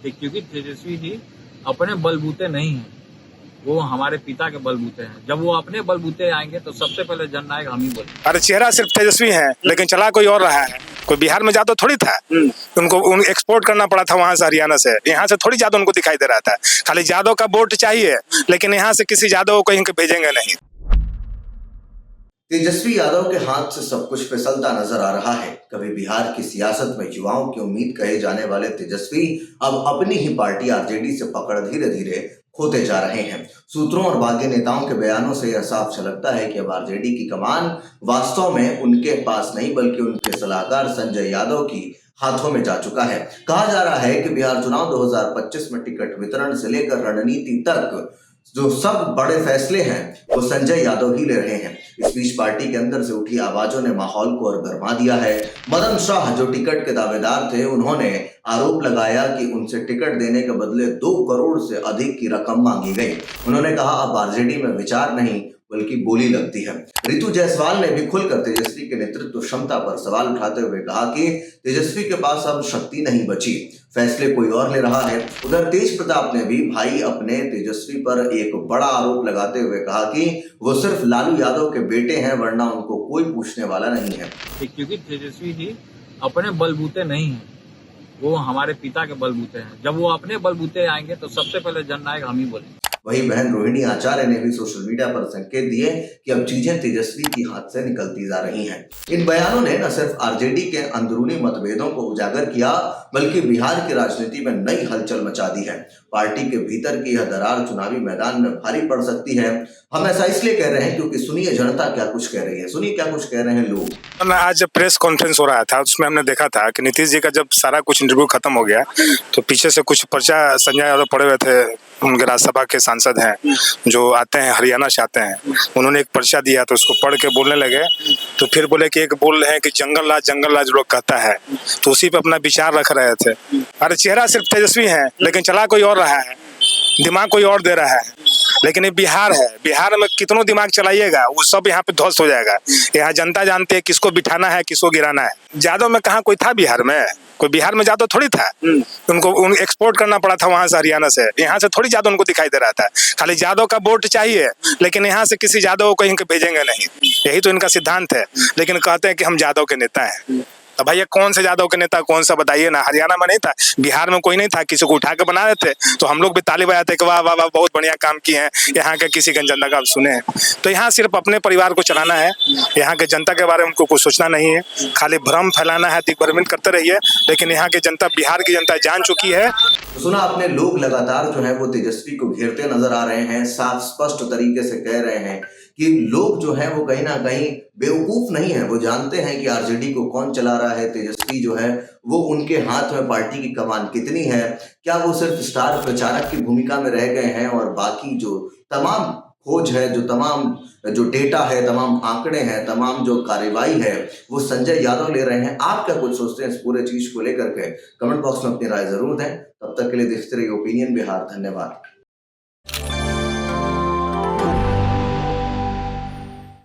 क्योंकि तेजस्वी जी अपने बलबूते नहीं है, वो हमारे पिता के बलबूते हैं। जब वो अपने बलबूते आएंगे तो सबसे पहले जननायक हम ही बोले। अरे चेहरा सिर्फ तेजस्वी है लेकिन चला कोई और रहा है। कोई बिहार में जादव थोड़ी था, उनको एक्सपोर्ट करना पड़ा था वहां से, हरियाणा से। यहाँ से थोड़ी जादव उनको दिखाई दे रहा था। खाली जादव का वोट चाहिए, लेकिन यहाँ से किसी जादव को कहीं भेजेंगे नहीं। तेजस्वी यादव के हाथ से सब कुछ फिसलता नजर आ रहा है। कभी बिहार की सियासत में युवाओं की उम्मीद कहे जाने वाले तेजस्वी अब अपनी ही पार्टी आरजेडी से पकड़ धीरे धीरे खोते जा रहे हैं। सूत्रों और बागी नेताओं के बयानों से यह साफ झलकता है कि अब आरजेडी की कमान वास्तव में उनके पास नहीं बल्कि उनके सलाहकार संजय यादव की हाथों में जा चुका है। कहा जा रहा है कि बिहार चुनाव 2025 में टिकट वितरण से लेकर रणनीति तक जो सब बड़े फैसले हैं वो संजय यादव ही ले रहे हैं। इस बीच पार्टी के अंदर से उठी आवाजों ने माहौल को और गरमा दिया है। मदन शाह जो टिकट के दावेदार थे, उन्होंने आरोप लगाया कि उनसे टिकट देने के बदले 2 करोड़ से अधिक की रकम मांगी गई। उन्होंने कहा अब आरजेडी में विचार नहीं बल्कि बोली लगती है। रितु जायसवाल ने भी खुलकर तेजस्वी के नेतृत्व क्षमता पर सवाल उठाते हुए कहा कि तेजस्वी के पास अब शक्ति नहीं बची, फैसले कोई और ले रहा है। उधर तेज प्रताप ने भी भाई अपने तेजस्वी पर एक बड़ा आरोप लगाते हुए कहा कि वो सिर्फ लालू यादव के बेटे हैं, वरना उनको कोई पूछने वाला नहीं है। क्योंकि तेजस्वी जी अपने बलबूते नहीं है, वो हमारे पिता के बलबूते हैं। जब वो अपने बलबूते आएंगे तो सबसे पहले जननायक हम ही बोले। वहीं बहन रोहिणी आचार्य ने भी सोशल मीडिया पर संकेत दिए कि अब चीजें तेजस्वी की हाथ से निकलती जा रही हैं। इन बयानों ने न सिर्फ आरजेडी के अंदरूनी मतभेदों को उजागर किया बल्कि बिहार की राजनीति में नई हलचल मचा दी है। पार्टी के भीतर की यह दरार चुनावी मैदान में भारी पड़ सकती है। हम ऐसा इसलिए कह रहे हैं क्योंकि सुनिए जनता क्या कुछ कह रही है, सुनिए क्या कुछ कह रहे हैं लोग। आज प्रेस कॉन्फ्रेंस हो रहा था, उसमें हमने देखा था कि नीतीश जी का जब सारा कुछ इंटरव्यू खत्म हो गया तो पीछे से कुछ पर्चा संजय यादव पड़े हुए थे, उनके राज्यसभा के सांसद हैं जो आते हैं, हरियाणा से आते हैं। उन्होंने एक पर्चा दिया तो उसको पढ़ के बोलने लगे, तो फिर बोले कि एक बोल रहे हैं कि जंगल राज लोग कहता है, तो उसी पे अपना विचार रख रहे थे। अरे चेहरा सिर्फ तेजस्वी है लेकिन चला कोई और रहा है, दिमाग कोई और दे रहा है। लेकिन ये बिहार है, बिहार में कितनों दिमाग चलाइएगा वो सब यहाँ पे ध्वस्त हो जाएगा। यहाँ जनता जानते है किसको बिठाना है किसको गिराना है। जादव में कहाँ कोई था बिहार में? कोई बिहार में जादव थोड़ी था, उनको एक्सपोर्ट करना पड़ा था वहां से, हरियाणा से। यहाँ से थोड़ी जादव उनको दिखाई दे रहा था। खाली जादव का वोट चाहिए, लेकिन यहाँ से किसी जादव को कहीं भेजेंगे नहीं, यही तो इनका सिद्धांत है। लेकिन कहते हैं कि हम जादव के नेता हैं। तो भैया कौन से जादव के नेता, कौन सा बताइए ना। हरियाणा में नहीं था, बिहार में कोई नहीं था, किसी को उठा के बना रहे थे तो हम लोग भी ताली बजाते कि वाह वाह वाह बहुत बढ़िया काम किए हैं, यहाँ के किसी के जनता का आप सुने हैं। तो यहाँ सिर्फ अपने परिवार को चलाना है, यहाँ के जनता के बारे में उनको कुछ सोचना नहीं है। खाली भ्रम फैलाना है, दिग्भ्रमित करते रहिए। लेकिन यहाँ की जनता, बिहार की जनता जान चुकी है। सुना आपने, लोग लगातार जो है वो तेजस्वी को घेरते नजर आ रहे हैं, साफ स्पष्ट तरीके से कह रहे हैं कि लोग जो है वो कहीं ना कहीं बेवकूफ नहीं है, वो जानते हैं कि आरजेडी को कौन चला रहा है। तेजस्वी जो है वो उनके हाथ में पार्टी की कमान कितनी है, क्या वो सिर्फ स्टार प्रचारक की भूमिका में रह गए हैं और बाकी जो तमाम खोज है, जो तमाम जो डेटा है, तमाम आंकड़े हैं, तमाम जो कार्यवाही है वो संजय यादव ले रहे हैं। आप क्या कुछ सोचते हैं इस पूरे चीज को लेकर के? कमेंट बॉक्स में अपनी राय जरूर दें। तब तक के लिए देखते रहिए ओपिनियन बिहार। धन्यवाद।